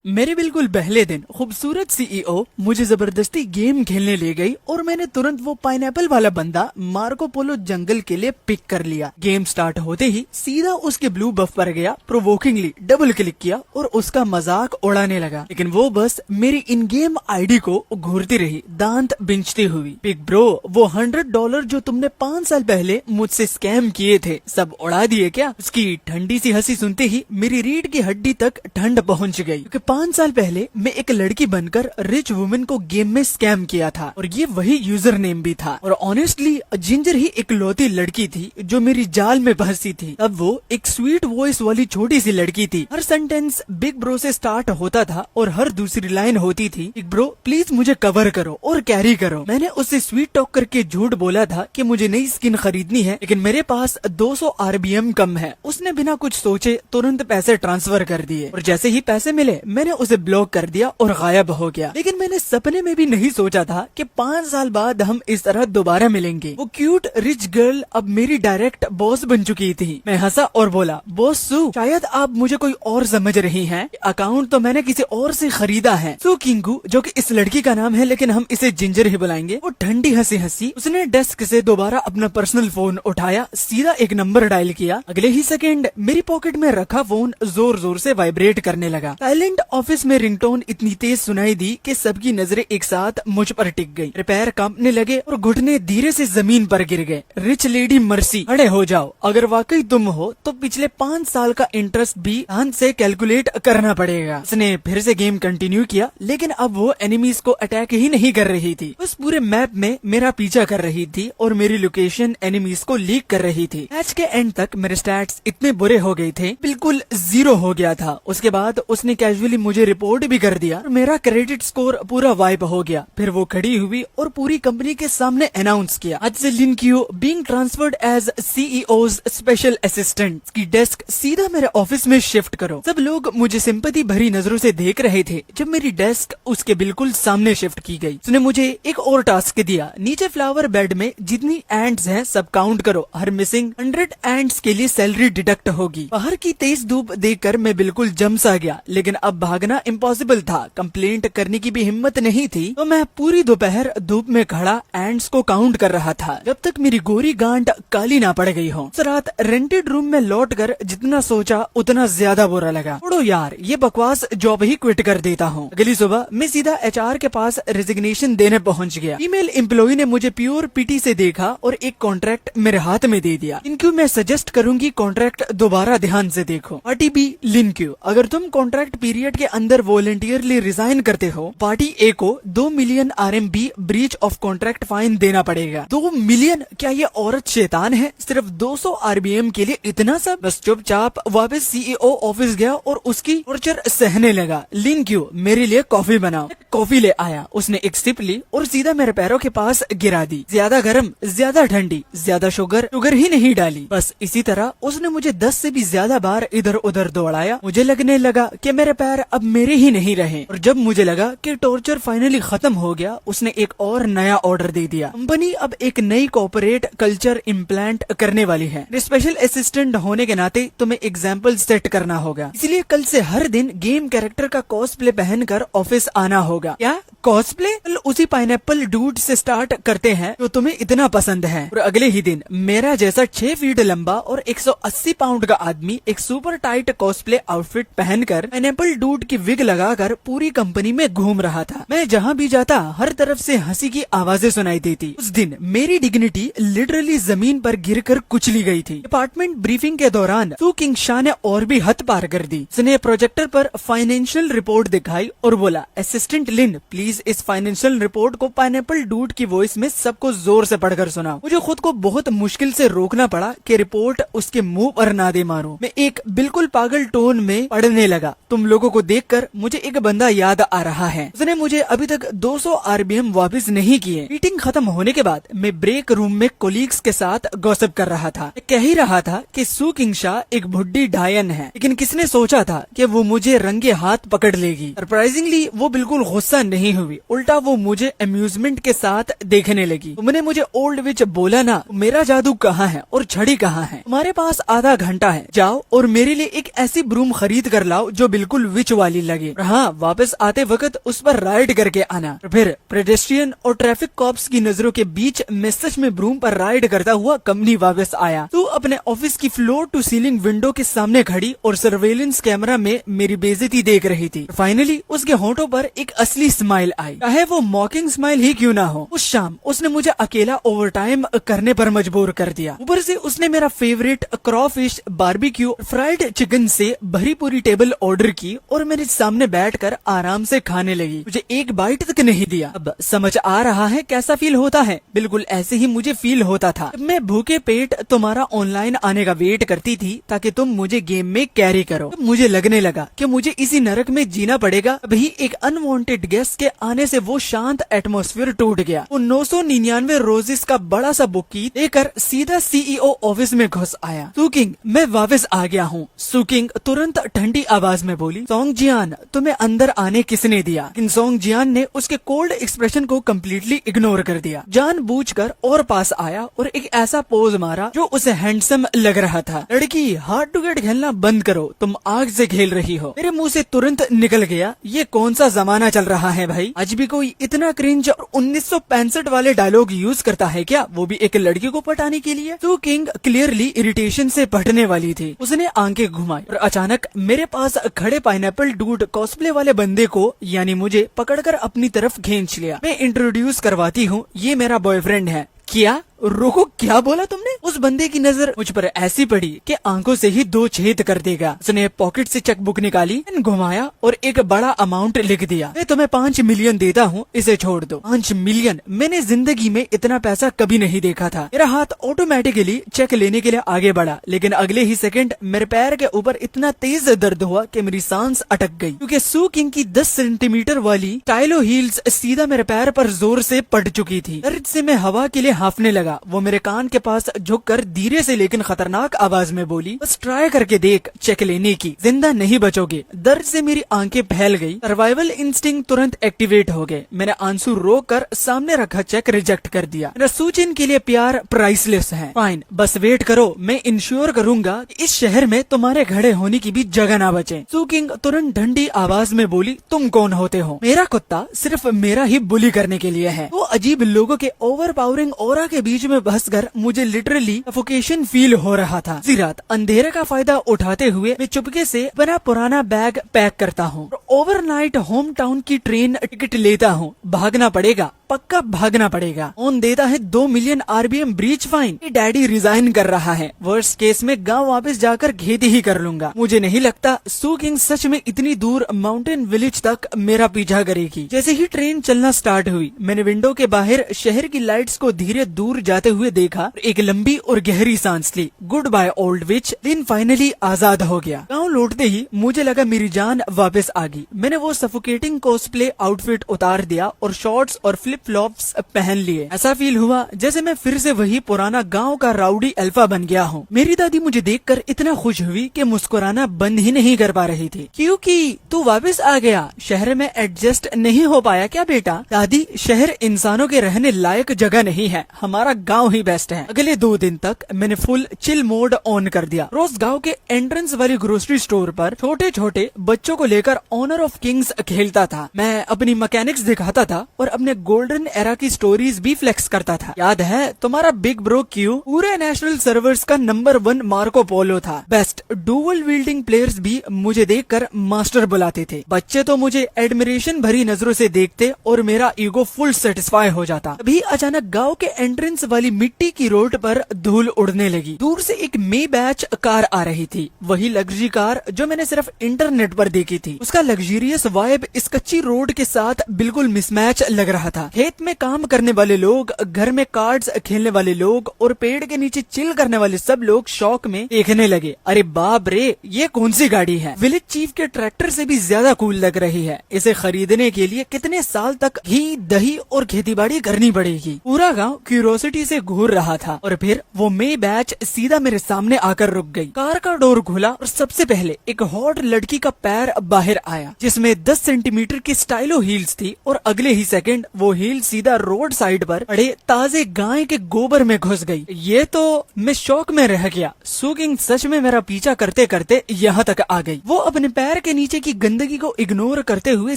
मेरे बिल्कुल पहले दिन खूबसूरत सीईओ मुझे जबरदस्ती गेम खेलने ले गई और मैंने तुरंत वो पाइनएप्पल वाला बंदा मार्को पोलो जंगल के लिए पिक कर लिया। गेम स्टार्ट होते ही सीधा उसके ब्लू बफ पर गया, प्रोवोकिंगली डबल क्लिक किया और उसका मजाक उड़ाने लगा, लेकिन वो बस मेरी इन गेम आईडी को घूरती रही, दांत बिंचती हुई। बिग ब्रो, वो $100 जो तुमने 5 साल पहले मुझसे स्कैम किए थे सब उड़ा दिए क्या? उसकी ठंडी सी हंसी सुनते ही मेरी रीढ़ की हड्डी तक ठंड पहुंच गई, क्योंकि 5 साल पहले मैं एक लड़की बनकर रिच वुमेन को गेम में स्कैम किया था और ये वही यूजर नेम भी था। और ऑनेस्टली जिंजर ही इकलौती लड़की थी जो मेरी जाल में फंसी थी। अब वो एक स्वीट वॉइस वाली छोटी सी लड़की थी। हर सेंटेंस बिग ब्रो से स्टार्ट होता था और हर दूसरी लाइन होती थी, बिग ब्रो प्लीज मुझे कवर करो और कैरी करो। मैंने उससे स्वीट टॉक करके झूठ बोला था कि मुझे नई स्किन खरीदनी है, लेकिन मेरे पास 200 RBM कम है। उसने बिना कुछ सोचे तुरंत पैसे ट्रांसफर कर दिए और जैसे ही पैसे मिले मैंने उसे ब्लॉक कर दिया और गायब हो गया। लेकिन मैंने सपने में भी नहीं सोचा था कि 5 साल बाद हम इस तरह दोबारा मिलेंगे। वो क्यूट रिच गर्ल अब मेरी डायरेक्ट बॉस बन चुकी थी। मैं हंसा और बोला, बॉस सू, शायद आप मुझे कोई और समझ रही हैं। अकाउंट तो मैंने किसी और से खरीदा है। सू किंगू, जो कि इस लड़की का नाम है लेकिन हम इसे जिंजर ही बुलाएंगे, वो ठंडी हंसी हंसी उसने डेस्क से दोबारा अपना पर्सनल फोन उठाया, सीधा एक नंबर डायल किया। अगले ही सेकेंड मेरी पॉकेट में रखा फोन जोर जोर से वाइब्रेट करने लगा। साइलेंट ऑफिस में रिंगटोन इतनी तेज सुनाई दी कि सबकी नजरें एक साथ मुझ पर टिक गई। पैर कांपने लगे और घुटने धीरे से जमीन पर गिर गए। रिच लेडी मर्सी, खड़े हो जाओ। अगर वाकई तुम हो तो पिछले 5 साल का इंटरेस्ट भी ध्यान से कैलकुलेट करना पड़ेगा। उसने फिर से गेम कंटिन्यू किया, लेकिन अब वो एनिमीज को अटैक ही नहीं कर रही थी, उस पूरे मैप में मेरा पीछा कर रही थी और मेरी लोकेशन एनिमीज को लीक कर रही थी। मैच के एंड तक मेरे स्टैट्स इतने बुरे हो गए थे, बिल्कुल 0 हो गया था। उसके बाद उसने कैजुअली मुझे रिपोर्ट भी कर दिया और मेरा क्रेडिट स्कोर पूरा वाइप हो गया। फिर वो खड़ी हुई और पूरी कंपनी के सामने अनाउंस किया, आज से Lin Qiu being transferred as CEO's special assistant की डेस्क सीधा मेरे ऑफिस में शिफ्ट करो। सब लोग मुझे सिंपैथी भरी नजरों से देख रहे थे जब मेरी डेस्क उसके बिल्कुल सामने शिफ्ट की गई। उसने मुझे एक और टास्क दिया, नीचे फ्लावर बेड में जितनी एंट्स हैं सब काउंट करो, हर मिसिंग 100 एंट्स के लिए सैलरी डिडक्ट होगी। बाहर की तेज धूप देखकर मैं बिल्कुल जम सा गया, लेकिन अब भागना इम्पॉसिबल था, कंप्लेंट करने की भी हिम्मत नहीं थी, तो मैं पूरी दोपहर धूप में खड़ा एंट्स को काउंट कर रहा था जब तक मेरी गोरी गांड काली ना पड़ गई हो। उस रात रेंटेड रूम में लौटकर जितना सोचा उतना ज्यादा बुरा लगा। छोड़ो यार, ये बकवास जॉब ही क्विट कर देता हूँ। अगली सुबह मैं सीधा HR के पास रेजिग्नेशन देने पहुँच गया। फीमेल एम्प्लॉय ने मुझे प्योर पिटी से देखा और एक कॉन्ट्रैक्ट मेरे हाथ में दे दिया। लिन क्यू, मैं सजेस्ट करूंगी कॉन्ट्रैक्ट दोबारा ध्यान से देखो। पार्टी बी, लिन क्यू, अगर तुम कॉन्ट्रैक्ट पीरियड के अंदर वॉलंटियरली रिजाइन करते हो, पार्टी ए को 2 million RMB breach of contract fine देना पड़ेगा। 2 मिलियन? क्या ये औरत शैतान है? सिर्फ 200 RBM के लिए इतना सब? बस चुपचाप वापस CEO ऑफिस गया और उसकी टॉर्चर सहने लगा। लिन क्यू, मेरे लिए कॉफी बनाओ। कॉफी ले आया। उसने एक सिप ली और सीधा मेरे पैरों के पास गिरा दी। ज्यादा गर्म, ज्यादा ठंडी, ज्यादा शुगर ही नहीं डाली। बस इसी तरह उसने मुझे 10 से भी ज्यादा बार इधर उधर दौड़ाया। मुझे लगने लगा कि मेरे पैर अब मेरे ही नहीं रहे और जब मुझे लगा कि टॉर्चर फाइनली खत्म हो गया, उसने एक और नया ऑर्डर दे दिया। कंपनी अब एक नई कॉर्पोरेट कल्चर इम्प्लांट करने वाली है। स्पेशल असिस्टेंट होने के नाते तुम्हें एग्जाम्पल सेट करना होगा, इसलिए कल से हर दिन गेम कैरेक्टर का कॉस्प्ले पहनकर ऑफिस आना होगा। क्या कॉस्प्ले? उसी पाइनएप्पल डूड से स्टार्ट करते हैं जो तुम्हें इतना पसंद है। और अगले ही दिन मेरा जैसा 6 फीट लंबा और 180 पाउंड का आदमी एक सुपर टाइट कॉस्प्ले आउटफिट पहनकर पाइनएप्पल डूड की विग लगाकर पूरी कंपनी में घूम रहा था। मैं जहाँ भी जाता हर तरफ से हंसी की आवाजें सुनाई देती। उस दिन मेरी डिग्निटी लिटरली जमीन पर गिरकर कुचली गई थी। डिपार्टमेंट ब्रीफिंग के दौरान सू किंग शाह ने और भी हद पार कर दी। उसने प्रोजेक्टर पर फाइनेंशियल रिपोर्ट दिखाई और बोला, असिस्टेंट लिन प्लीज इस फाइनेंशियल रिपोर्ट को पाइनएप्पल डूड की वॉइस में सबको जोर से पढ़कर सुना। मुझे खुद को बहुत मुश्किल से रोकना पड़ा कि रिपोर्ट उसके मुंह पर ना दे मारूं। मैं एक बिल्कुल पागल टोन में पढ़ने लगा, तुम लोगों को देखकर मुझे एक बंदा याद आ रहा है, उसने मुझे अभी तक 200 RBM वापस नहीं किए। मीटिंग खत्म होने के बाद मैं ब्रेक रूम में कोलीग्स के साथ गॉसिप कर रहा था। मैं कह ही रहा था कि सू किंग शाह एक बुढ़ी डायन है, लेकिन किसने सोचा था कि वो मुझे रंगे हाथ पकड़ लेगी। सरप्राइजिंगली वो बिल्कुल गुस्सा नहीं हुई, उल्टा वो मुझे अम्यूजमेंट के साथ देखने लगी। तुमने मुझे ओल्ड विच बोला ना, मेरा जादू कहाँ है और छड़ी कहाँ है? तुम्हारे पास आधा घंटा है, जाओ और मेरे लिए एक ऐसी ब्रूम खरीद कर लाओ जो बिल्कुल विच वाली लगी। हाँ, वापस आते वक्त उस पर राइड करके आना। फिर पेडेस्ट्रियन और ट्रैफिक कॉप्स की नजरों के बीच मैं सच में ब्रूम पर राइड करता हुआ कंपनी वापस आया। तू अपने ऑफिस की फ्लोर टू सीलिंग विंडो के सामने खड़ी और सर्वेलेंस कैमरा में मेरी बेइज्जती देख रही थी। फाइनली उसके होंठों पर एक असली स्माइल आई, चाहे वो मॉकिंग स्माइल ही क्यों ना हो। उस शाम उसने मुझे अकेला ओवरटाइम करने पर मजबूर कर दिया। ऊपर से उसने मेरा फेवरेट क्रॉफिश बारबेक्यू फ्राइड चिकन से भरी पूरी टेबल ऑर्डर की और मेरे सामने बैठकर आराम से खाने लगी। मुझे एक बाइट तक नहीं दिया। अब समझ आ रहा है कैसा फील होता है। बिल्कुल ऐसे ही मुझे फील होता था। मैं भूखे पेट तुम्हारा ऑनलाइन आने का वेट करती थी ताकि तुम मुझे गेम में कैरी करो। मुझे लगने लगा कि मुझे इसी नरक में जीना पड़ेगा। अभी एक अनवांटेड गेस्ट के आने से वो शांत एटमॉस्फेयर टूट गया। वो 999 रोजेस का बड़ा सा बुकी लेकर सीधा सीईओ ऑफिस में घुस आया। सुकिंग, मैं वापस आ गया हूँ। सुकिंग तुरंत ठंडी आवाज में बोली, सोंग जियान, तुम्हें अंदर आने किसने दिया? लेकिन सोंग जियान ने उसके कोल्ड एक्सप्रेशन को कम्प्लीटली इग्नोर कर दिया। जानबूझकर और पास आया और एक ऐसा पोज मारा जो उसे हैंडसम लग रहा था। लड़की, हार्ड टू गेट खेलना बंद करो, तुम आग से खेल रही हो। मेरे मुंह से तुरंत निकल गया, ये कौन सा जमाना चल रहा है भाई? आज भी कोई इतना क्रिंज और 1965 वाले डायलॉग यूज करता है क्या, वो भी एक लड़की को पटाने के लिए? तो किंग क्लियरली इरिटेशन से पटने वाली थी। उसने आंखें घुमाई और अचानक मेरे पास खड़े पाइनएप्पल डूड कॉस्प्ले वाले बंदे को यानी मुझे पकड़कर अपनी तरफ खींच लिया। मैं इंट्रोड्यूस करवाती हूँ, ये मेरा बॉयफ्रेंड है। क्या? रोको, क्या बोला तुमने? उस बंदे की नजर मुझ पर ऐसी पड़ी कि आंखों से ही 2 छेद कर देगा। उसने पॉकेट से चेक बुक निकाली, घुमाया और एक बड़ा अमाउंट लिख दिया। मैं तुम्हें 5 मिलियन देता हूँ, इसे छोड़ दो। 5 मिलियन? मैंने जिंदगी में इतना पैसा कभी नहीं देखा था। मेरा हाथ ऑटोमेटिकली चेक लेने के लिए आगे बढ़ा, लेकिन अगले ही सेकंड मेरे पैर के ऊपर इतना तेज दर्द हुआ कि मेरी सांस अटक गई, क्योंकि सू किंग की 10 सेंटीमीटर वाली टाइलो हील्स सीधा मेरे पैर पर जोर से पड़ चुकी थी। दर्द से मैं हवा के लिए हाफने लगा। वो मेरे कान के पास झुककर धीरे से लेकिन खतरनाक आवाज में बोली, बस ट्राई करके देख चेक लेने की, जिंदा नहीं बचोगे। दर्द से मेरी आंखें फैल गई। सर्वाइवल इंस्टिंक्ट तुरंत एक्टिवेट हो गए। मैंने आंसू रोक कर सामने रखा चेक रिजेक्ट कर दिया। मेरा सूचिन के लिए प्यार प्राइसलेस है। फाइन, बस वेट करो, मैं इंश्योर करूंगा कि इस शहर में तुम्हारे खड़े होने की भी जगह ना बचे। सुकिंग तुरंत ठंडी आवाज में बोली, तुम कौन होते हो? मेरा कुत्ता सिर्फ मेरा ही बुली करने के लिए है। वो अजीब लोगों के ओवर पावरिंग ऑरा के बीच में बसकर मुझे लिटरली सफोकेशन फील हो रहा था। इसी रात अंधेरे का फायदा उठाते हुए मैं चुपके से अपना पुराना बैग पैक करता हूँ। ओवरनाइट होम टाउन की ट्रेन टिकट लेता हूँ। भागना पड़ेगा, पक्का भागना पड़ेगा। ऑन देता है 2 million RBM breach fine. Daddy resign कर रहा है। वर्स्ट केस में गांव वापस जाकर खेती ही कर लूंगा। मुझे नहीं लगता सू किंग सच में इतनी दूर माउंटेन विलेज तक मेरा पीछा करेगी। जैसे ही ट्रेन चलना स्टार्ट हुई, मैंने विंडो के बाहर शहर की लाइट्स को धीरे दूर जाते हुए देखा। एक लंबी और गहरी सांस ली। गुड बाय ओल्ड विच। दिन फाइनली आजाद हो गया। गाँव लौटते ही मुझे लगा मेरी जान वापस आ गई। मैंने वो सफोकेटिंग कॉस्प्ले आउटफिट उतार दिया और शॉर्ट्स और फ्लिप फ्लॉप्स पहन लिए। ऐसा फील हुआ जैसे मैं फिर से वही पुराना गांव का राउडी अल्फा बन गया हूँ। मेरी दादी मुझे देखकर इतना खुश हुई कि मुस्कुराना बंद ही नहीं कर पा रही थी। क्योंकि तू वापस आ गया, शहर में एडजस्ट नहीं हो पाया क्या बेटा? दादी, शहर इंसानों के रहने लायक जगह नहीं है, हमारा गाँव ही बेस्ट है। अगले 2 दिन तक मैंने फुल चिल मोड ऑन कर दिया। रोज गाँव के एंट्रेंस वाली ग्रोसरी स्टोर पर छोटे छोटे बच्चों को लेकर ऑनर ऑफ किंग्स खेलता था। मैं अपनी मैकेनिक्स दिखाता था और अपने गोल्डन एरा की स्टोरीज भी फ्लेक्स करता था। याद है तुम्हारा बिग ब्रो क्यू पूरे नेशनल सर्वर्स का नंबर 1 मार्को पोलो था। बेस्ट डुअल विल्डिंग प्लेयर्स भी मुझे देखकर मास्टर बुलाते थे। बच्चे तो मुझे एडमिरेशन भरी नजरों से देखते और मेरा ईगो फुल सेटिस्फाई हो जाता। अभी अचानक गांव के एंट्रेंस वाली मिट्टी की रोड पर धूल उड़ने लगी। दूर से एक मे बैच कार आ रही थी, वही लग्जरी कार जो मैंने सिर्फ इंटरनेट पर देखी थी। उसका लग्जरियस वाइब इस कच्ची रोड के साथ बिल्कुल मिसमैच लग रहा था। खेत में काम करने वाले लोग, घर में कार्ड्स खेलने वाले लोग और पेड़ के नीचे चिल करने वाले सब लोग शौक में देखने लगे। अरे बाप रे, ये कौन सी गाड़ी है? विलेज चीफ के ट्रैक्टर से भी ज्यादा कूल लग रही है। इसे खरीदने के लिए कितने साल तक घी, दही और खेतीबाड़ी करनी पड़ेगी। पूरा गांव क्यूरोसिटी क्यूरियोसिटी से घूर रहा था और फिर वो मे बैच सीधा मेरे सामने आकर रुक गई। कार का डोर खुला और सबसे पहले एक हॉट लड़की का पैर बाहर आया जिसमें 10 सेंटीमीटर की स्टाइलो हील्स थी और अगले ही सेकंड वो हील सीधा रोड साइड पर पड़े ताजे गाय के गोबर में घुस गई। ये तो मैं शौक में रह गया। सुकिंग सच में मेरा पीछा करते करते यहाँ तक आ गई। वो अपने पैर के नीचे की गंदगी को इग्नोर करते हुए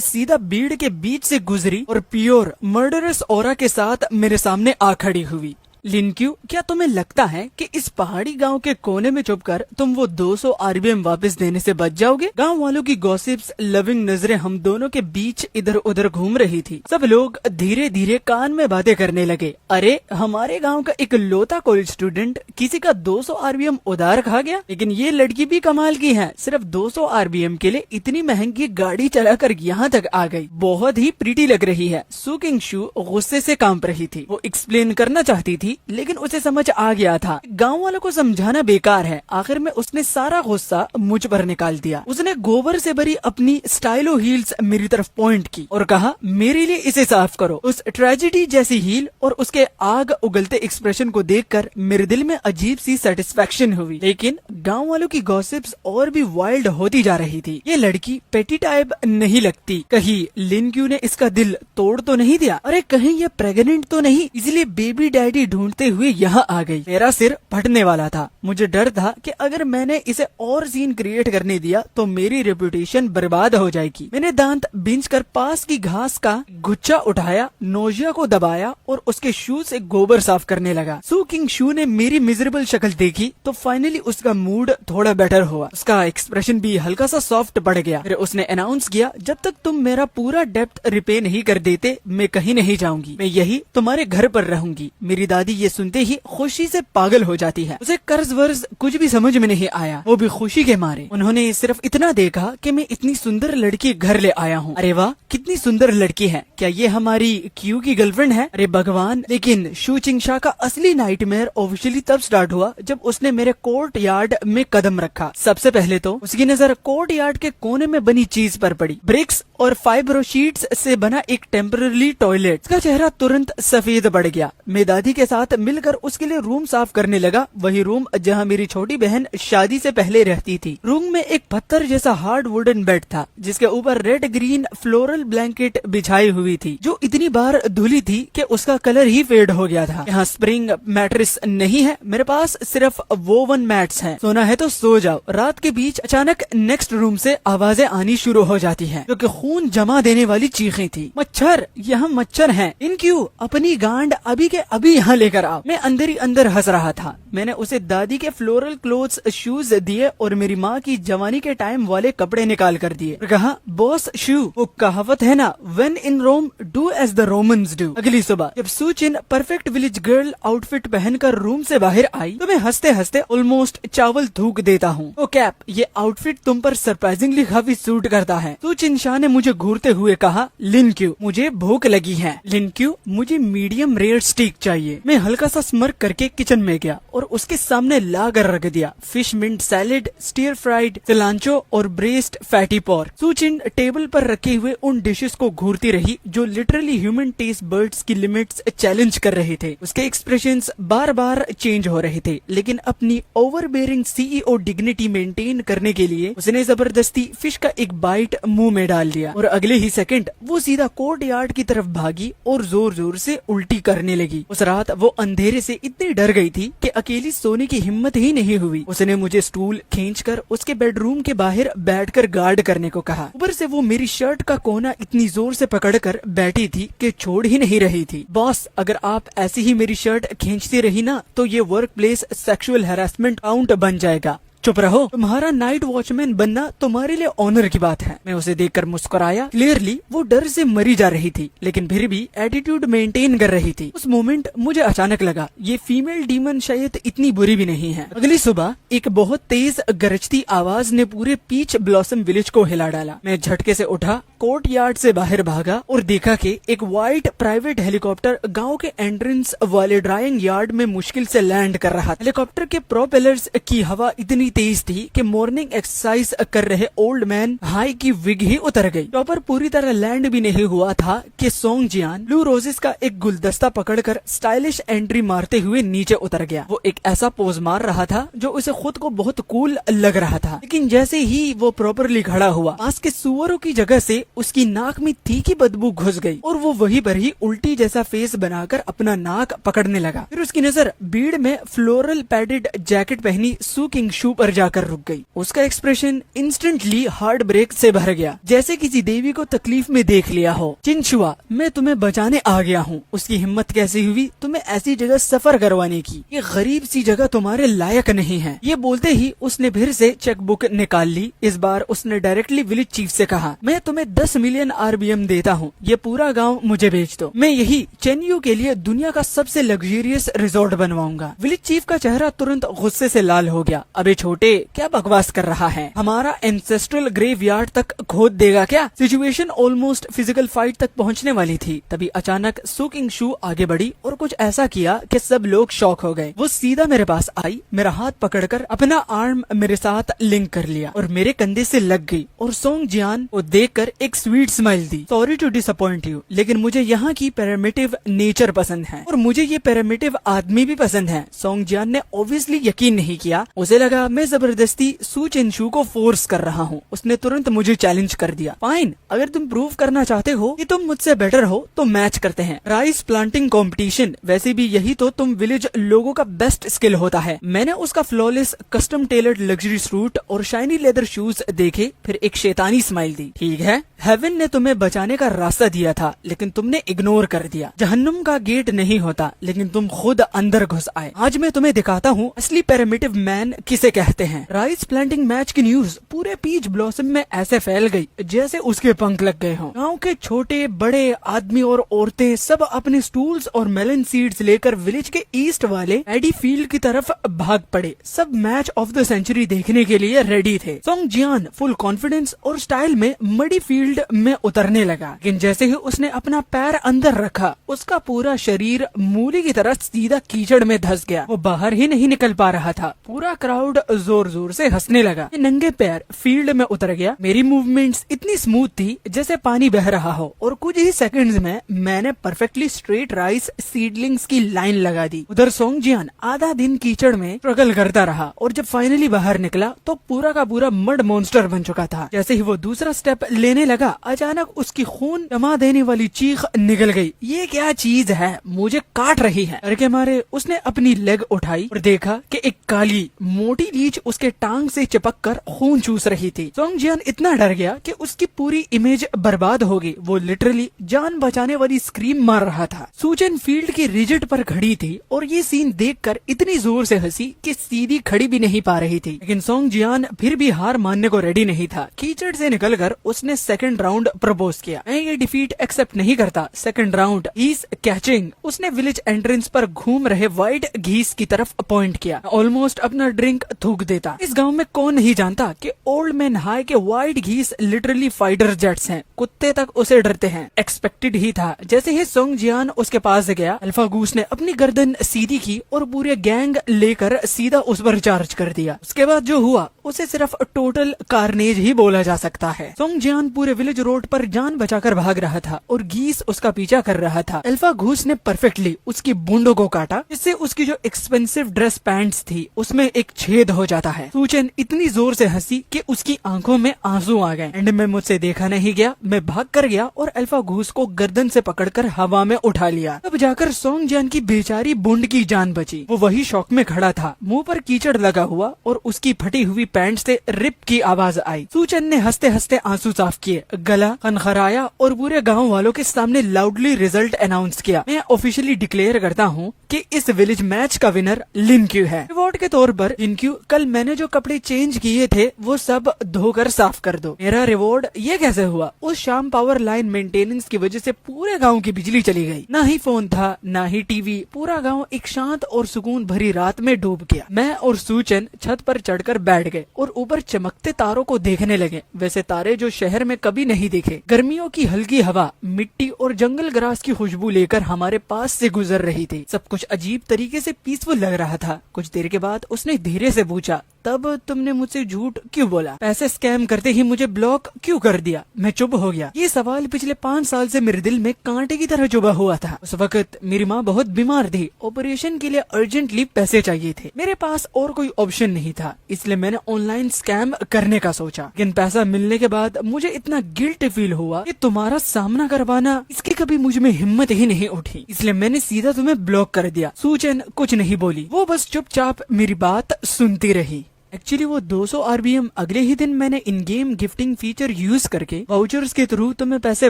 सीधा भीड़ के बीच से गुजरी और प्योर मर्डरस ऑरा के साथ मेरे सामने आ खड़ी हुई। लिनक्यू, क्या तुम्हें लगता है कि इस पहाड़ी गांव के कोने में छुपकर तुम वो 200 आरबीएम वापस देने से बच जाओगे? गांव वालों की गॉसिप्स लविंग नजरें हम दोनों के बीच इधर उधर घूम रही थी। सब लोग धीरे धीरे कान में बातें करने लगे। अरे, हमारे गांव का एक लौता कॉलेज स्टूडेंट किसी का 200 आरबीएम उधार खा गया, लेकिन ये लड़की भी कमाल की है। सिर्फ 200 आरबीएम के लिए इतनी महंगी गाड़ी चलाकर यहाँ तक आ गई। बहुत ही प्रीटी लग रही है। सुकिंग शू गुस्से से कांप रही थी। वो एक्सप्लेन करना चाहती थी लेकिन उसे समझ आ गया था गांव वालों को समझाना बेकार है। आखिर में उसने सारा गुस्सा मुझ पर निकाल दिया। उसने गोबर से भरी अपनी स्टाइलो हील्स मेरी तरफ पॉइंट की और कहा, मेरे लिए इसे साफ करो। उस ट्रेजेडी जैसी हील और उसके आग उगलते एक्सप्रेशन को देखकर मेरे दिल में अजीब सी सेटिस्फेक्शन हुई। लेकिन गांव वालों की गॉसिप्स और भी वाइल्ड होती जा रही थी। ये लड़की पेटी टाइप नहीं लगती। कहीं लिनक्यू ने इसका दिल तोड़ तो नहीं दिया? अरे, कहीं ये प्रेग्नेंट तो नहीं इसलिए बेबी डैडी ढूंढते हुए यहाँ आ गई? मेरा सिर फटने वाला था। मुझे डर था कि अगर मैंने इसे और सीन क्रिएट करने दिया तो मेरी रेपुटेशन बर्बाद हो जाएगी। मैंने दांत बिंच कर पास की घास का गुच्छा उठाया, नोजिया को दबाया और उसके शू से गोबर साफ करने लगा। सुकिंग शू ने मेरी मिजरेबल शक्ल देखी तो फाइनली उसका मूड थोड़ा बेटर हुआ। उसका एक्सप्रेशन भी हल्का सा सॉफ्ट पड़ गया। फिर उसने अनाउंस किया, जब तक तुम मेरा पूरा डेप्थ रिपे नहीं कर देते मैं कहीं नहीं जाऊंगी। मैं यही तुम्हारे घर पर रहूंगी। मेरी दादी ये सुनते ही खुशी से पागल हो जाती है। उसे कर्ज वर्ज कुछ भी समझ में नहीं आया, वो भी खुशी के मारे। उन्होंने सिर्फ इतना देखा कि मैं इतनी सुंदर लड़की घर ले आया हूँ। अरे वाह, कितनी सुंदर लड़की है। क्या ये हमारी क्यू की गर्लफ्रेंड है? अरे भगवान। लेकिन शू चिंगशा का असली नाइटमेयर ऑफिशियली तब स्टार्ट हुआ जब उसने मेरे कोर्ट यार्ड में कदम रखा। सबसे पहले तो उसकी नजर कोर्ट यार्ड के कोने में बनी चीज पर पड़ी, ब्रिक्स और फाइब्रो शीट्स से बना एक टेम्पररी टॉयलेट। उसका चेहरा तुरंत सफेद पड़ गया। मैं दादी के साथ मिलकर उसके लिए रूम साफ करने लगा। वही रूम जहाँ मेरी छोटी बहन शादी से पहले रहती थी। रूम में एक पत्थर जैसा हार्ड वुडन बेड था जिसके ऊपर रेड ग्रीन फ्लोरल ब्लैंकेट बिछाई हुई थी जो इतनी बार धुली थी कि उसका कलर ही फेड हो गया था। यहाँ स्प्रिंग मैट्रेस नहीं है, मेरे पास सिर्फ वोवन मैट्स हैं। सोना है तो सो जाओ। रात के बीच अचानक नेक्स्ट रूम से आवाजें आनी शुरू हो जाती हैं जो कि खून जमा देने वाली चीखें थी। मच्छर, यहाँ मच्छर हैं। इनक्यू, अपनी गांड अभी के अभी यहाँ लेकर आओ। मैं अंदर ही अंदर हंस रहा था। मैंने उसे दादी के फ्लोरल क्लोथ्स शूज दिए और मेरी माँ की जवानी के टाइम वाले कपड़े निकाल कर दिए। कहा, बॉस शू, वो कहावत है ना, when in Rome do as the Romans do. अगली सुबह जब Suchin perfect village girl outfit पहनकर रूम से बाहर आई तो मैं हंसते हंसते ऑलमोस्ट चावल थूक देता हूँ। ओ कैप, ये आउटफिट तुम पर सरप्राइजिंगली काफी सूट करता है। सुचिन शाह ने मुझे घूरते हुए कहा, लिनक्यू, मुझे भूख लगी है। लिनक्यू, मुझे मीडियम रेयर स्टीक चाहिए। मैं हल्का सा स्मर्क करके किचन में गया और उसके सामने लाकर रख दिया fish mint salad, stir fried सिलांचो और braised fatty pork. Suchin table पर रखे हुए उन डिशेस को घूरती रही जो लिटरली ह्यूमन टेस्ट बर्ड्स की लिमिट्स चैलेंज कर रहे थे। उसके एक्सप्रेशंस बार बार चेंज हो रहे थे लेकिन अपनी ओवरबेयरिंग सीईओ डिग्निटी मेंटेन करने के लिए उसने जबरदस्ती फिश का एक बाइट मुंह में डाल दिया और अगले ही सेकंड वो सीधा कोर्ट यार्ड की तरफ भागी और जोर जोर से उल्टी करने लगी। उस रात वो अंधेरे से इतनी डर गई थी कि अकेली सोने की हिम्मत ही नहीं हुई। उसने मुझे स्टूल खींचकर उसके बेडरूम के बाहर बैठकर गार्ड करने को कहा। ऊपर से वो मेरी शर्ट का कोना इतनी जोर से पकड़कर बैठी थी कि छोड़ ही नहीं रही थी। बॉस, अगर आप ऐसी ही मेरी शर्ट खींचती रही ना तो ये work place sexual harassment count बन जाएगा। चुप रहो, तुम्हारा नाइट वॉचमैन बनना तुम्हारे लिए ऑनर की बात है। मैं उसे देखकर मुस्कुराया। क्लियरली वो डर से मरी जा रही थी लेकिन फिर भी एटीट्यूड मेंटेन कर रही थी। उस मोमेंट मुझे अचानक लगा ये फीमेल डीमन शायद इतनी बुरी भी नहीं है। अगली सुबह एक बहुत तेज गरजती आवाज ने पूरे पीच ब्लॉसम विलेज को हिला डाला। मैं झटके से उठा कोर्ट यार्ड से बाहर भागा और देखा कि एक व्हाइट प्राइवेट हेलीकॉप्टर गांव के एंट्रेंस वाले ड्राइंग यार्ड में मुश्किल से लैंड कर रहा था। हेलीकॉप्टर के प्रोपेलर्स की हवा इतनी तेज थी कि मॉर्निंग एक्सरसाइज कर रहे ओल्ड मैन हाई की विग ही उतर गई। चॉपर पूरी तरह लैंड भी नहीं हुआ था कि सोंग जियान ब्लू रोजेस का एक गुलदस्ता पकड़कर स्टाइलिश एंट्री मारते हुए नीचे उतर गया। वो एक ऐसा पोज मार रहा था जो उसे खुद को बहुत कूल लग रहा था, लेकिन जैसे ही वो प्रॉपरली खड़ा हुआ, पास के सुअरों की जगह से उसकी नाक में तीखी बदबू घुस गई और वो वहीं पर ही उल्टी जैसा फेस बनाकर अपना नाक पकड़ने लगा। फिर उसकी नजर भीड़ में फ्लोरल पैडेड जैकेट पहनी सू किंग शू पर जाकर रुक गई। उसका एक्सप्रेशन इंस्टेंटली हार्ट ब्रेक से भर गया, जैसे किसी देवी को तकलीफ में देख लिया हो। चिनशुआ, मैं तुम्हें बचाने आ गया हूँ। उसकी हिम्मत कैसी हुई तुम्हें ऐसी जगह सफर करवाने की? ये गरीब सी जगह तुम्हारे लायक नहीं है। ये बोलते ही उसने फिर से चेकबुक निकाल ली। इस बार उसने डायरेक्टली विलेज चीफ से कहा, मैं तुम्हें 10 मिलियन RBM देता हूँ, ये पूरा गाँव मुझे बेच दो। मैं यही चेन्यू के लिए दुनिया का सबसे लग्जरियस रिजॉर्ट बनवाऊंगा। विलेज चीफ का चेहरा तुरंत गुस्से से लाल हो गया। अबे छोटे, क्या बकवास कर रहा है? हमारा एंसेस्ट्रल ग्रेवयार्ड तक खोद देगा क्या? सिचुएशन ऑलमोस्ट फिजिकल फाइट तक पहुंचने वाली थी। तभी अचानक सू किंग शू आगे बढ़ी और कुछ ऐसा किया कि सब लोग शॉक हो गए। वो सीधा मेरे पास आई, मेरा हाथ पकड़कर अपना आर्म मेरे साथ लिंक कर लिया और मेरे कंधे से लग गई और सोंग जियान को देखकर एक स्वीट स्माइल दी। सॉरी टू डिसअपॉइंट यू, लेकिन मुझे यहाँ की पैरामिटिव नेचर पसंद है और मुझे ये पैरामिटिव आदमी भी पसंद है। सोंग जियान ने ऑब्वियसली यकीन नहीं किया। उसे लगा मैं जबरदस्ती सू चिनशू को फोर्स कर रहा हूँ। उसने तुरंत मुझे चैलेंज कर दिया। फाइन, अगर तुम प्रूव करना चाहते हो कि तुम मुझसे बेटर हो तो मैच करते हैं। राइस प्लांटिंग कंपटीशन, वैसे भी यही तो तुम विलेज लोगों का बेस्ट स्किल होता है। मैंने उसका flawless custom tailored luxury suit और शाइनी लेदर शूज देखे, फिर एक शैतानी स्माइल दी। ठीक है, हेवन ने तुम्हें बचाने का रास्ता दिया था, लेकिन तुमने इग्नोर कर दिया। जहन्नुम का गेट नहीं होता, लेकिन तुम खुद अंदर घुस आए। आज मैं तुम्हें दिखाता हूँ असली पैरामिटिव मैन किसे कहते हैं। राइस प्लांटिंग मैच की न्यूज पूरे पीच ब्लॉसम में ऐसे फैल गई जैसे उसके पंख लग गए हों। गाँव के छोटे बड़े आदमी और औरतें सब अपने स्टूल्स और मेलन सीड्स लेकर विलेज के ईस्ट वाले एडी फील्ड की तरफ भाग पड़े। सब मैच ऑफ द सेंचुरी देखने के लिए रेडी थे। सोंग जियान फुल कॉन्फिडेंस और स्टाइल में मडी फील्ड में उतरने लगा, लेकिन जैसे ही उसने अपना पैर अंदर रखा, उसका पूरा शरीर मूली की तरह सीधा कीचड़ में धंस गया। वो बाहर ही नहीं निकल पा रहा था। पूरा क्राउड जोर जोर से हंसने लगा। नंगे पैर फील्ड में उतर गया। मेरी मूवमेंट्स इतनी स्मूथ थी जैसे पानी बह रहा हो और कुछ ही सेकंड्स में मैंने परफेक्टली स्ट्रेट राइस सीडलिंग्स की लाइन लगा दी। उधर सोंग जियान आधा दिन कीचड़ में स्ट्रगल करता रहा और जब फाइनली बाहर निकला तो पूरा का पूरा मड मॉन्स्टर बन चुका था। जैसे ही वो दूसरा स्टेप लेने लगा, अचानक उसकी खून जमा देने वाली चीख निकल गई। ये क्या चीज है, मुझे काट रही है। डर के मारे उसने अपनी लेग उठाई और देखा कि एक काली मोटी लीच उसके टांग से चिपक कर खून चूस रही थी। सोंग जियान इतना डर गया कि उसकी पूरी इमेज बर्बाद हो गई। वो लिटरली जान बचाने वाली स्क्रीम मार रहा था। सूचन फील्ड की रिजिट पर खड़ी थी और ये सीन देखकर इतनी जोर से हंसी कि सीधी खड़ी भी नहीं पा रही थी। लेकिन सोंग जियान फिर भी हार मानने को रेडी नहीं था। कीचड़ से निकलकर उसने सेकंड राउंड प्रपोज किया। मैं ये डिफीट एक्सेप्ट नहीं करता। Second round geese catching. उसने विलेज एंट्रेंस पर घूम रहे व्हाइट घीस की तरफ पॉइंट किया। ऑलमोस्ट अपना ड्रिंक थूक देता। इस गांव में कौन नहीं जानता कि ओल्ड मैन हाई के व्हाइट घीस लिटरली फाइटर जेट्स हैं। कुत्ते तक उसे डरते हैं। एक्सपेक्टेड ही था। जैसे ही सोंग जियान उसके पास गया, अल्फा गूस ने अपनी गर्दन सीधी की और पूरे गैंग लेकर सीधा उस पर चार्ज कर दिया। उसके बाद जो हुआ उसे सिर्फ टोटल कार्नेज ही बोला जा सकता है। सोंग जियान पूरे विलेज रोड पर जान बचाकर भाग रहा था और घीस उसका पीछा कर रहा था। अल्फा घूस ने परफेक्टली उसकी बूंदों को काटा, जिससे उसकी जो एक्सपेंसिव ड्रेस पैंट्स थी उसमें एक छेद हो जाता है। सूचन इतनी जोर से हंसी कि उसकी आंखों में आंसू आ गए। एंड में मुझसे देखा नहीं गया, मैं भाग कर गया और अल्फा घूस को गर्दन से पकड़कर हवा में उठा लिया। तब जाकर सोंग जियान की बेचारी बूंद की जान बची। वो वही शौक में खड़ा था, मुंह पर कीचड़ लगा हुआ और उसकी फटी हुई पैंट से रिप की आवाज आई। सूचन ने हंसते हंसते आंसू साफ किए, गला खनखराया और पूरे गांव वालों के सामने लाउडली रिजल्ट अनाउंस किया। मैं ऑफिशियली डिक्लेयर करता हूँ कि इस विलेज मैच का विनर लिनक्यू है। रिवॉर्ड के तौर पर लिनक्यू, कल मैंने जो कपड़े चेंज किए थे वो सब धोकर साफ कर दो। मेरा रिवॉर्ड ये कैसे हुआ? उस शाम पावर लाइन मेंटेनेंस की वजह से पूरे गांव की बिजली चली गई। ना ही फोन था, ना ही टीवी। पूरा गांव एक शांत और सुकून भरी रात में डूब गया। मैं और सूचन छत पर चढ़कर बैठ गए और ऊपर चमकते तारों को देखने लगे। वैसे तारे जो शहर में कभी नहीं देखे। गर्मियों की हल्की हवा मिट्टी और जंगल ग्रास की खुशबू लेकर हमारे पास से गुजर रही थी। सब कुछ अजीब तरीके से पीसफुल लग रहा था। कुछ देर के बाद उसने धीरे से पूछा, तब तुमने मुझसे झूठ क्यों बोला? पैसे स्कैम करते ही मुझे ब्लॉक क्यों कर दिया? मैं चुप हो गया। ये सवाल पिछले 5 साल से मेरे दिल में कांटे की तरह चुभा हुआ था। उस वक्त मेरी माँ बहुत बीमार थी। ऑपरेशन के लिए अर्जेंटली पैसे चाहिए थे। मेरे पास और कोई ऑप्शन नहीं था, इसलिए मैंने ऑनलाइन स्कैम करने का सोचा। लेकिन पैसा मिलने के बाद मुझे इतना गिल्ट फील हुआ कि तुम्हारा सामना करवाना, इसकी कभी मुझ में हिम्मत ही नहीं उठी। इसलिए मैंने सीधा तुम्हें ब्लॉक कर दिया। सूचन कुछ नहीं बोली, वो बस चुपचाप मेरी बात सुनती रही। एक्चुअली वो 200 RBM अगले ही दिन मैंने इन गेम गिफ्टिंग फीचर यूज करके वाउचर्स के थ्रू तुम्हें पैसे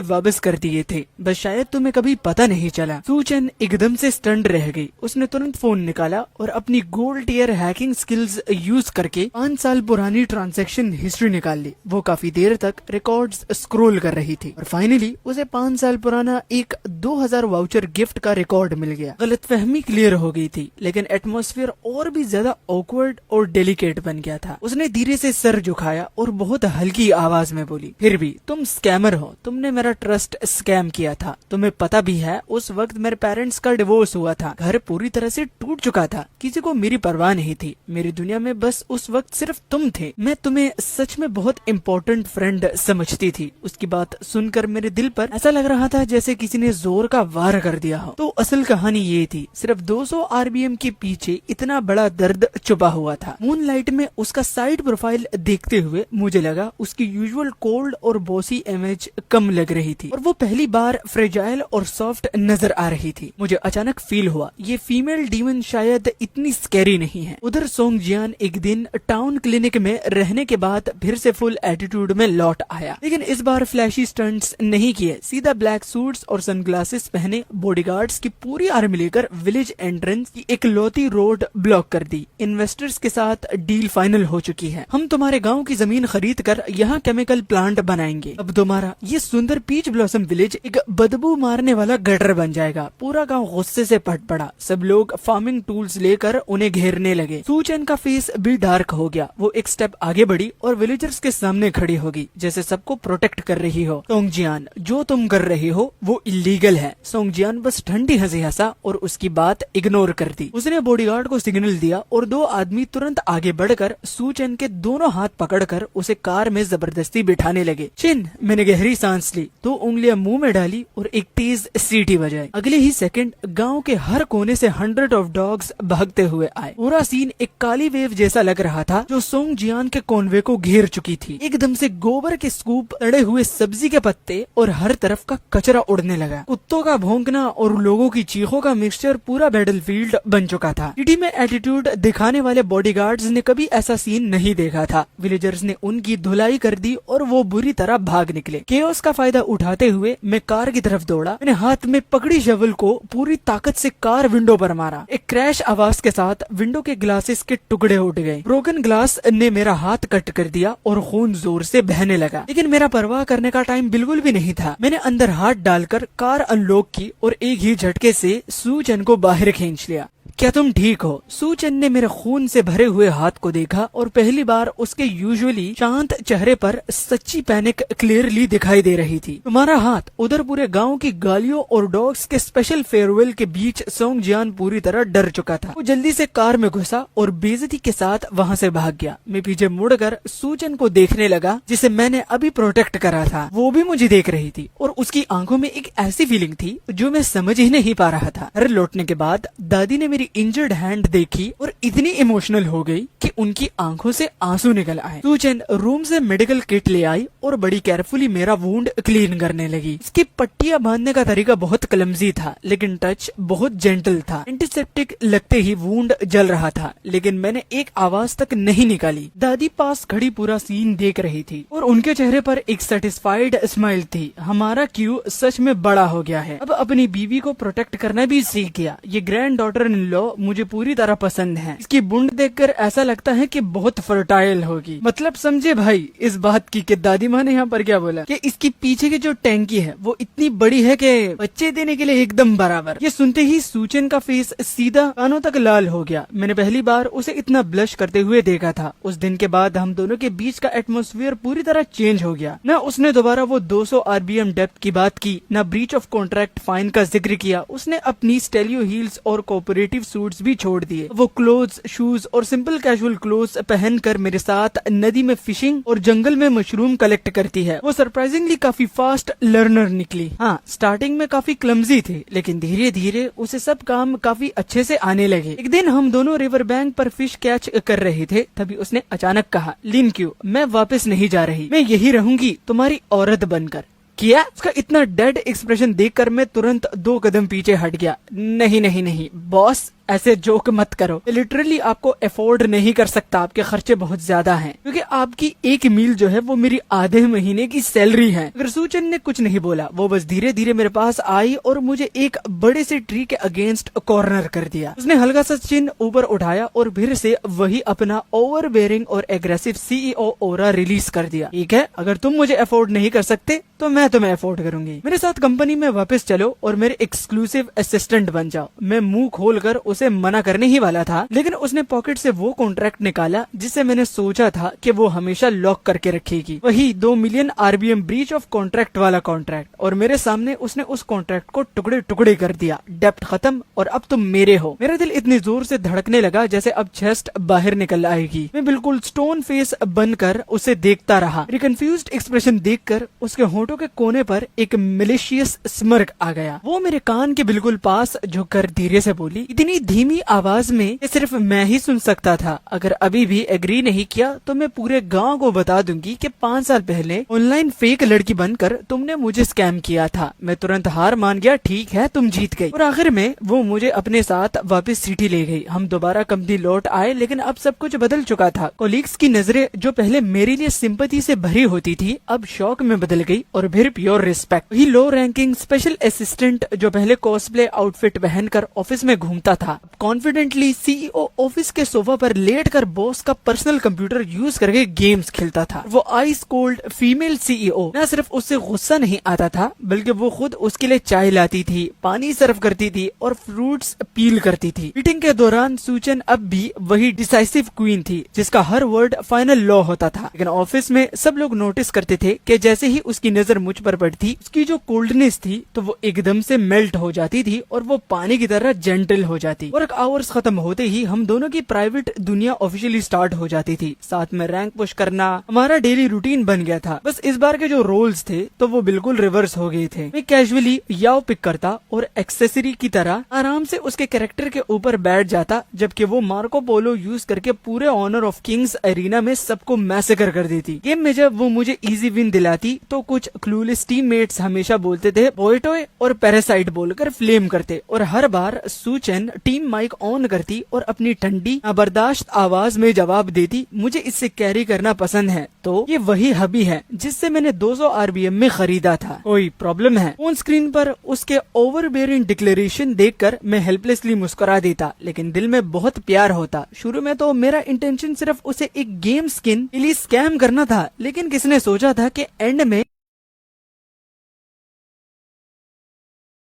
वापस कर दिए थे, बस शायद तुम्हें कभी पता नहीं चला। सूचन एकदम से स्टंड रह गई। उसने तुरंत फोन निकाला और अपनी gold tier hacking skills use करके 5 साल पुरानी ट्रांजैक्शन हिस्ट्री निकाल ली। वो काफी देर तक रिकॉर्ड्स स्क्रॉल कर रही थी और फाइनली उसे 5 साल पुराना एक 2000 वाउचर गिफ्ट का रिकॉर्ड मिल गया। गलतफहमी क्लियर हो गई थी, लेकिन एटमॉस्फेयर और भी ज्यादा ऑकवर्ड और डेलिकेट बन गया था। उसने धीरे से सर झुकाया और बहुत हल्की आवाज में बोली, फिर भी तुम स्कैमर हो। तुमने मेरा ट्रस्ट स्कैम किया था। तुम्हें पता भी है उस वक्त मेरे पेरेंट्स का डिवोर्स हुआ था। घर पूरी तरह से टूट चुका था। किसी को मेरी परवाह नहीं थी। मेरी दुनिया में बस उस वक्त सिर्फ तुम थे। मैं तुम्हें सच में बहुत इम्पोर्टेंट फ्रेंड समझती थी। उसकी बात सुनकर मेरे दिल पर ऐसा लग रहा था जैसे किसी ने जोर का वार कर दिया हो। तो असल कहानी ये थी, सिर्फ 200 RBM के पीछे इतना बड़ा दर्द छुपा हुआ था। मूनलाइट में उसका साइड प्रोफाइल देखते हुए मुझे लगा उसकी यूजुअल कोल्ड और बॉसी इमेज कम लग रही थी और वो पहली बार फ्रेजाइल और सॉफ्ट नजर आ रही थी। मुझे अचानक फील हुआ ये फीमेल डीमन शायद इतनी स्कैरी नहीं है। उधर सोंग जियान एक दिन टाउन क्लिनिक में रहने के बाद फिर से फुल एटीट्यूड में लौट आया, लेकिन इस बार फ्लैशी स्टंट्स नहीं किए। सीधा ब्लैक सूट्स और सनग्लासेस पहने बॉडीगार्ड्स की पूरी आर्मी लेकर विलेज एंट्रेंस की इकलौती रोड ब्लॉक कर दी। इन्वेस्टर्स के साथ डील फाइनल हो चुकी है। हम तुम्हारे गांव की जमीन खरीद कर यहाँ केमिकल प्लांट बनाएंगे। अब तुम्हारा ये सुंदर पीच ब्लॉसम विलेज एक बदबू मारने वाला गटर बन जाएगा। पूरा गांव गुस्से से फट पड़ा। सब लोग फार्मिंग टूल्स लेकर उन्हें घेरने लगे। सूचन का फेस भी डार्क हो गया। वो एक स्टेप आगे बढ़ी और विलेजर्स के सामने खड़ी होगी, जैसे सबको प्रोटेक्ट कर रही हो। सोंगजियान, जो तुम कर रही हो वो इलीगल है। सोंगजियान बस ठंडी हंसी हंसा और उसकी बात इग्नोर कर दी। उसने बॉडीगार्ड को सिग्नल दिया और 2 आदमी तुरंत आगे बढ़कर सूचन के दोनों हाथ पकड़कर उसे कार में जबरदस्ती बिठाने लगे। चिन, मैंने गहरी सांस ली, 2 उंगलियां मुंह में डाली और एक तेज सीटी बजाई। अगले ही सेकंड गांव के हर कोने से 100 ऑफ डॉग्स भागते हुए आए। पूरा सीन एक काली वेव जैसा लग रहा था जो सोंग जियान के कॉन्वे को घेर चुकी थी। एकदम से गोबर के स्कूप, तड़े हुए सब्जी के पत्ते और हर तरफ का कचरा उड़ने लगा। कुत्तों का भौंकना और लोगों की चीखों का मिक्सचर पूरा बैटलफील्ड बन चुका था। सिटी में एटीट्यूड दिखाने वाले बॉडीगार्ड्स ने कभी ऐसा सीन नहीं देखा था। विलेजर्स ने उनकी धुलाई कर दी और वो बुरी तरह भाग निकले। केओस का फायदा उठाते हुए मैं कार की तरफ दौड़ा। मैंने हाथ में पकड़ी शवल को पूरी ताकत से कार विंडो पर मारा। एक क्रैश आवाज के साथ विंडो के ग्लासेस के टुकड़े उठ गए। ब्रोकन ग्लास ने मेरा हाथ कट कर दिया और खून जोर से बहने लगा, लेकिन मेरा परवाह करने का टाइम बिल्कुल भी नहीं था। मैंने अंदर हाथ डालकर कार अनलॉक की और एक ही झटके से सूचन को बाहर खींच लिया। क्या तुम ठीक हो? सूचन ने मेरे खून से भरे हुए हाथ को देखा और पहली बार उसके यूजुअली शांत चेहरे पर सच्ची पैनिक क्लियरली दिखाई दे रही थी। तुम्हारा हाथ? उधर पूरे गांव की गालियों और डॉग्स के स्पेशल फेयरवेल के बीच सोंग जियान पूरी तरह डर चुका था। वो जल्दी से कार में घुसा और बेइज्जती के साथ वहां से भाग गया। मैं पीछे मुड़कर सूचन को देखने लगा जिसे मैंने अभी प्रोटेक्ट करा था। वो भी मुझे देख रही थी और उसकी आंखों में एक ऐसी फीलिंग थी जो मैं समझ ही नहीं पा रहा था। घर लौटने के बाद दादी ने मेरी इंजर्ड हैंड देखी और इतनी इमोशनल हो गई कि उनकी आंखों से आंसू निकल आए। सूचन रूम से मेडिकल किट ले आई और बड़ी केयरफुली मेरा वुंड क्लीन करने लगी। इसकी पट्टियां बांधने का तरीका बहुत क्लमजी था, लेकिन टच बहुत जेंटल था। एंटीसेप्टिक लगते ही वुंड जल रहा था, लेकिन मैंने एक आवाज तक नहीं निकाली। दादी पास खड़ी पूरा सीन देख रही थी और उनके चेहरे पर एक सेटिस्फाइड स्माइल थी। हमारा क्यू सच में बड़ा हो गया है। अब अपनी बीवी को प्रोटेक्ट करना भी सीख गया। ये ग्रैंड डॉटर इन लॉ मुझे पूरी तरह पसंद है। इसकी बुंड देखकर ऐसा लगता है कि बहुत फर्टाइल होगी। मतलब समझे भाई इस बात की कि दादी माँ ने यहाँ पर क्या बोला कि इसकी पीछे की जो टैंकी है वो इतनी बड़ी है कि बच्चे देने के लिए एकदम बराबर। ये सुनते ही सूचन का फेस सीधा कानों तक लाल हो गया। मैंने पहली बार उसे इतना ब्लश करते हुए देखा था। उस दिन के बाद हम दोनों के बीच का एटमॉस्फेयर पूरी तरह चेंज हो गया। न उसने दोबारा वो 200 आरबीएम डेप्थ की बात की, न ब्रीच ऑफ कॉन्ट्रैक्ट फाइन का जिक्र किया। उसने अपनी स्टेलियो हील्स और कोऑपरेटिव सूट्स भी छोड़ दिए। वो क्लोथ्स, शूज और सिंपल कैजुअल क्लोथ्स पहनकर मेरे साथ नदी में फिशिंग और जंगल में मशरूम कलेक्ट करती है। वो सरप्राइजिंगली काफी फास्ट लर्नर निकली। हाँ, स्टार्टिंग में काफी क्लमजी थी, लेकिन धीरे धीरे उसे सब काम काफी अच्छे से आने लगे। एक दिन हम दोनों रिवर बैंक पर फिश कैच कर रहे थे, तभी उसने अचानक कहा, लिन क्यू, मैं वापस नहीं जा रही, मैं यही रहूंगी तुम्हारी औरत बनकर। किया? उसका इतना डेड एक्सप्रेशन देखकर मैं तुरंत 2 कदम पीछे हट गया। नहीं नहीं नहीं बॉस, ऐसे जोक मत करो। लिटरली आपको अफोर्ड नहीं कर सकता, आपके खर्चे बहुत ज्यादा हैं, क्योंकि आपकी एक मील जो है वो मेरी आधे महीने की सैलरी है। अगर सूचन ने कुछ नहीं बोला, वो बस धीरे धीरे मेरे पास आई और मुझे एक बड़े से ट्री के अगेंस्ट कॉर्नर कर दिया। उसने हल्का सा चिन ऊपर उठाया और फिर से वही अपना ओवरबेयरिंग और एग्रेसिव सीईओ ऑरा रिलीज कर दिया। ठीक है, अगर तुम मुझे अफोर्ड नहीं कर सकते तो मैं तुम्हें अफोर्ड करूंगी। मेरे साथ कंपनी में वापस चलो और मेरे एक्सक्लूसिव असिस्टेंट बन जाओ। मैं मुंह खोलकर उसे मना करने ही वाला था, लेकिन उसने पॉकेट से वो कॉन्ट्रैक्ट निकाला जिसे मैंने सोचा था कि वो हमेशा लॉक करके रखेगी। वही 2 million RBM breach of contract वाला कॉन्ट्रैक्ट। और मेरे सामने उसने उस कॉन्ट्रैक्ट को टुकड़े टुकड़े कर दिया। डेप्ट खत्म और अब तुम मेरे हो। मेरा दिल इतनी जोर से धड़कने लगा जैसे अब चेस्ट बाहर निकल आएगी। मैं बिल्कुल स्टोन फेस बनकर उसे देखता रहा। मेरी कंफ्यूज्ड एक्सप्रेशन देखकर उसके होठों के कोने पर एक मिलिशियस स्मर्क आ गया। वो मेरे कान के बिल्कुल पास झुककर धीरे से बोली, इतनी धीमी आवाज में कि सिर्फ मैं ही सुन सकता था, अगर अभी भी एग्री नहीं किया तो मैं पूरे गांव को बता दूंगी कि 5 साल पहले ऑनलाइन फेक लड़की बनकर तुमने मुझे स्कैम किया था। मैं तुरंत हार मान गया। ठीक है, तुम जीत गई। और आखिर में वो मुझे अपने साथ वापस सिटी ले गई। हम दोबारा कंपनी लौट आए, लेकिन अब सब कुछ बदल चुका था। कोलीग्स की नजरें जो पहले मेरे लिए सिंपैथी से भरी होती थी, अब शौक में बदल गई और फिर प्योर रिस्पेक्ट। वही लो रैंकिंग स्पेशल असिस्टेंट जो पहले कॉस्प्ले आउटफिट पहनकर ऑफिस में घूमता था, कॉन्फिडेंटली सीईओ ऑफिस के सोफा पर लेटकर बॉस का पर्सनल कंप्यूटर यूज करके गेम्स खेलता था। वो आइस कोल्ड फीमेल सीईओ न सिर्फ उससे गुस्सा नहीं आता था, बल्कि वो खुद उसके लिए चाय लाती थी, पानी सर्व करती थी और फ्रूट्स पील करती थी। मीटिंग के दौरान सूचन अब भी वही डिसाइसिव क्वीन थी जिसका हर वर्ड फाइनल लॉ होता था। लेकिन ऑफिस में सब लोग नोटिस करते थे कि जैसे ही उसकी नजर मुझ पर पड़ती, उसकी जो कोल्डनेस थी तो वो एकदम से मेल्ट हो जाती थी और वो पानी की तरह जेंटल हो जाती। वर्क आवर्स खत्म होते ही हम दोनों की प्राइवेट दुनिया ऑफिशियली स्टार्ट हो जाती थी। साथ में रैंक पुश करना हमारा डेली रूटीन बन गया था। बस इस बार के जो रोल्स थे तो वो बिल्कुल रिवर्स हो गए थे। मैं कैजुअली याओ पिक करता और एक्सेसरी की तरह आराम से उसके कैरेक्टर के ऊपर बैठ जाता, जबकि वो मार्को पोलो यूज करके पूरे ऑनर ऑफ किंग्स एरिना में सबको मैसेकर कर देती। गेम में जब वो मुझे इजी विन दिलाती तो कुछ क्लूलेस टीममेट्स हमेशा बोलते थे बोयटोय और पैरासाइट बोलकर फ्लेम करते, और हर बार सूचन टीम माइक ऑन करती और अपनी ठंडी बर्दाश्त आवाज में जवाब देती, मुझे इससे कैरी करना पसंद है। तो ये वही हबी है जिससे मैंने 200 आरबीएम में खरीदा था। कोई प्रॉब्लम है? फोन स्क्रीन पर उसके ओवरबेयरिंग डिक्लेरेशन देखकर मैं हेल्पलेसली मुस्कुरा देता, लेकिन दिल में बहुत प्यार होता। शुरू में तो मेरा इंटेंशन सिर्फ उसे एक गेम स्किन के लिए स्कैम करना था, लेकिन किसने सोचा था कि एंड में